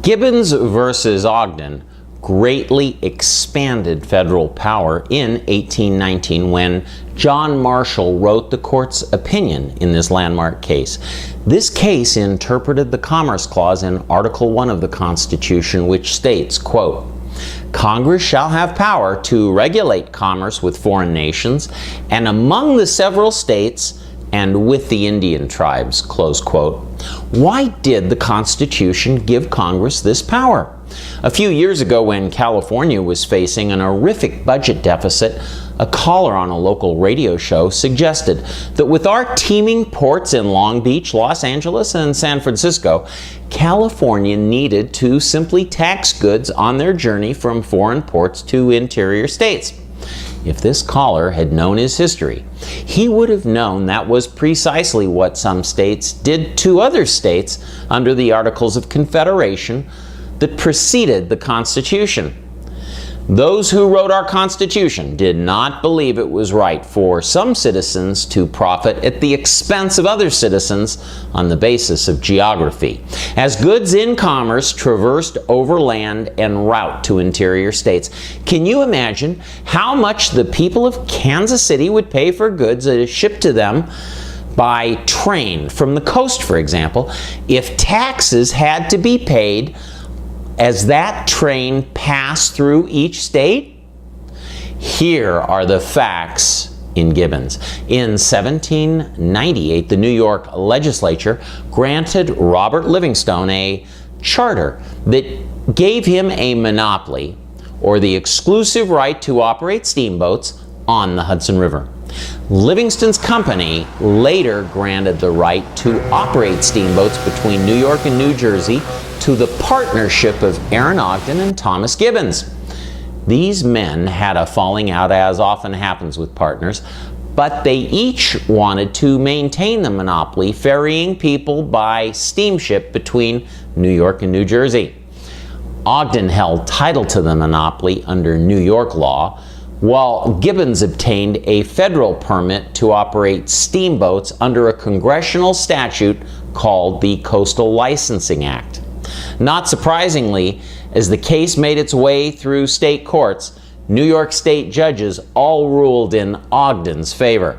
Gibbons versus Ogden greatly expanded federal power in 1819 when John Marshall wrote the court's opinion in this landmark case. This case interpreted the Commerce Clause in Article 1 of the Constitution, which states, quote, "Congress shall have power to regulate commerce with foreign nations and among the several states and with the Indian tribes," close quote. Why did the Constitution give Congress this power? A few years ago, when California was facing an horrific budget deficit, a caller on a local radio show suggested that with our teeming ports in Long Beach, Los Angeles, and San Francisco, California needed to simply tax goods on their journey from foreign ports to interior states. If this caller had known his history, he would have known that was precisely what some states did to other states under the Articles of Confederation that preceded the Constitution. Those who wrote our Constitution did not believe it was right for some citizens to profit at the expense of other citizens on the basis of geography. As goods in commerce traversed overland en route to interior states, can you imagine how much the people of Kansas City would pay for goods that is shipped to them by train from the coast, for example, if taxes had to be paid as that train passed through each state? Here are the facts in Gibbons. In 1798, the New York legislature granted Robert Livingstone a charter that gave him a monopoly or the exclusive right to operate steamboats on the Hudson River. Livingstone's company later granted the right to operate steamboats between New York and New Jersey to the partnership of Aaron Ogden and Thomas Gibbons. These men had a falling out, as often happens with partners, but they each wanted to maintain the monopoly, ferrying people by steamship between New York and New Jersey. Ogden held title to the monopoly under New York law, while Gibbons obtained a federal permit to operate steamboats under a congressional statute called the Coastal Licensing Act. Not surprisingly, as the case made its way through state courts, New York state judges all ruled in Ogden's favor.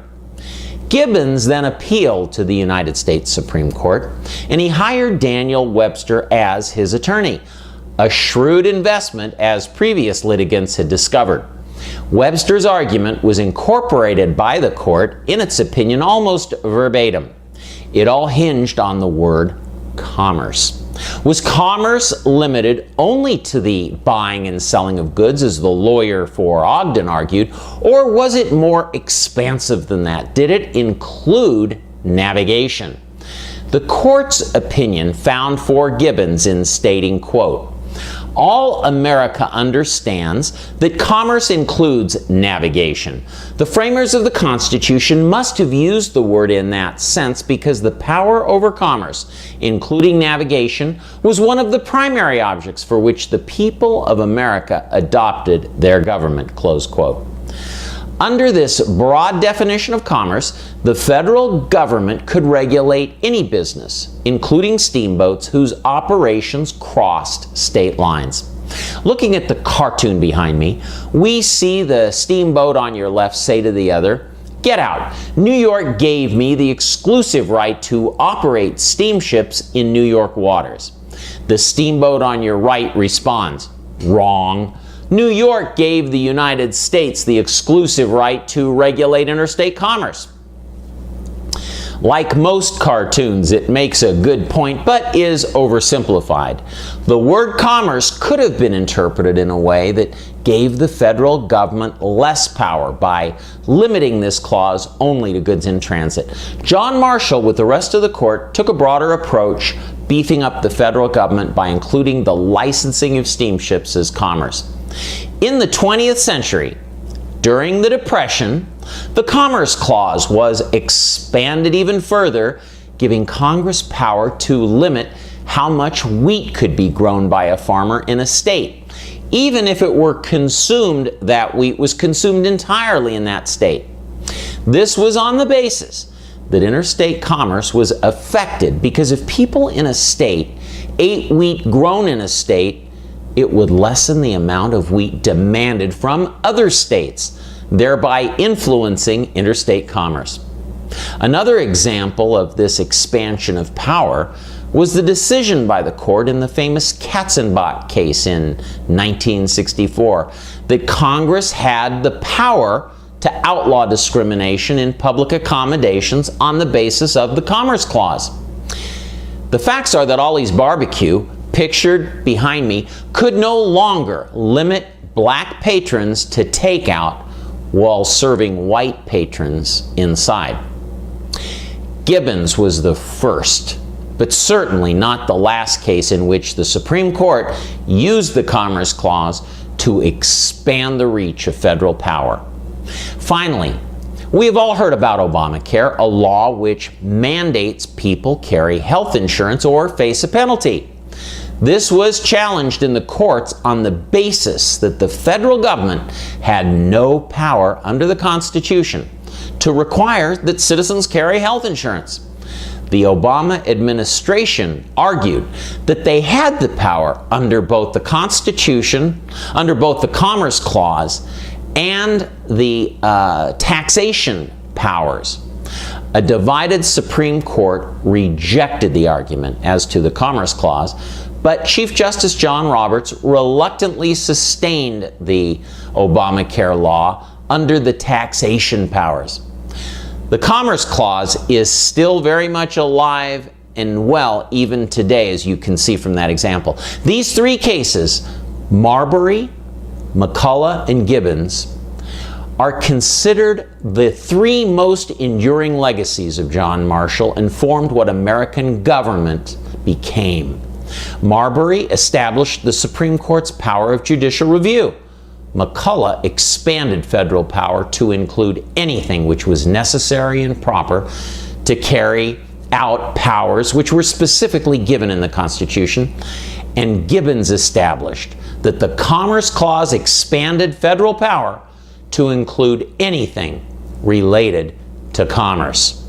Gibbons then appealed to the United States Supreme Court, and he hired Daniel Webster as his attorney, a shrewd investment as previous litigants had discovered. Webster's argument was incorporated by the court in its opinion almost verbatim. It all hinged on the word commerce. Was commerce limited only to the buying and selling of goods, as the lawyer for Ogden argued, or was it more expansive than that? Did it include navigation? The court's opinion found for Gibbons in stating, quote, "All America understands that commerce includes navigation. The framers of the Constitution must have used the word in that sense because the power over commerce, including navigation, was one of the primary objects for which the people of America adopted their government," close quote. Under this broad definition of commerce, the federal government could regulate any business, including steamboats whose operations crossed state lines. Looking at the cartoon behind me, we see the steamboat on your left say to the other, "Get out. New York gave me the exclusive right to operate steamships in New York waters." The steamboat on your right responds, "Wrong. New York gave the United States the exclusive right to regulate interstate commerce." Like most cartoons, it makes a good point, but is oversimplified. The word commerce could have been interpreted in a way that gave the federal government less power by limiting this clause only to goods in transit. John Marshall, with the rest of the court, took a broader approach, beefing up the federal government by including the licensing of steamships as commerce. In the 20th century, during the Depression, the Commerce Clause was expanded even further, giving Congress power to limit how much wheat could be grown by a farmer in a state, even if it were consumed, that wheat was consumed entirely in that state. This was on the basis that interstate commerce was affected because if people in a state ate wheat grown in a state, it would lessen the amount of wheat demanded from other states, thereby influencing interstate commerce. Another example of this expansion of power was the decision by the court in the famous Katzenbach case in 1964 that Congress had the power to outlaw discrimination in public accommodations on the basis of the Commerce Clause. The facts are that Ollie's Barbecue, pictured behind me, could no longer limit black patrons to takeout while serving white patrons inside. Gibbons was the first, but certainly not the last case in which the Supreme Court used the Commerce Clause to expand the reach of federal power. Finally, we have all heard about Obamacare, a law which mandates people carry health insurance or face a penalty. This was challenged in the courts on the basis that the federal government had no power under the Constitution to require that citizens carry health insurance. The Obama administration argued that they had the power under both the Constitution, under both the Commerce Clause, and the taxation powers. A divided Supreme Court rejected the argument as to the Commerce Clause, but Chief Justice John Roberts reluctantly sustained the Obamacare law under the taxation powers. The Commerce Clause is still very much alive and well even today, as you can see from that example. These three cases, Marbury, McCulloch, and Gibbons, are considered the three most enduring legacies of John Marshall and formed what American government became. Marbury established the Supreme Court's power of judicial review. McCulloch expanded federal power to include anything which was necessary and proper to carry out powers which were specifically given in the Constitution. And Gibbons established that the Commerce Clause expanded federal power to include anything related to commerce.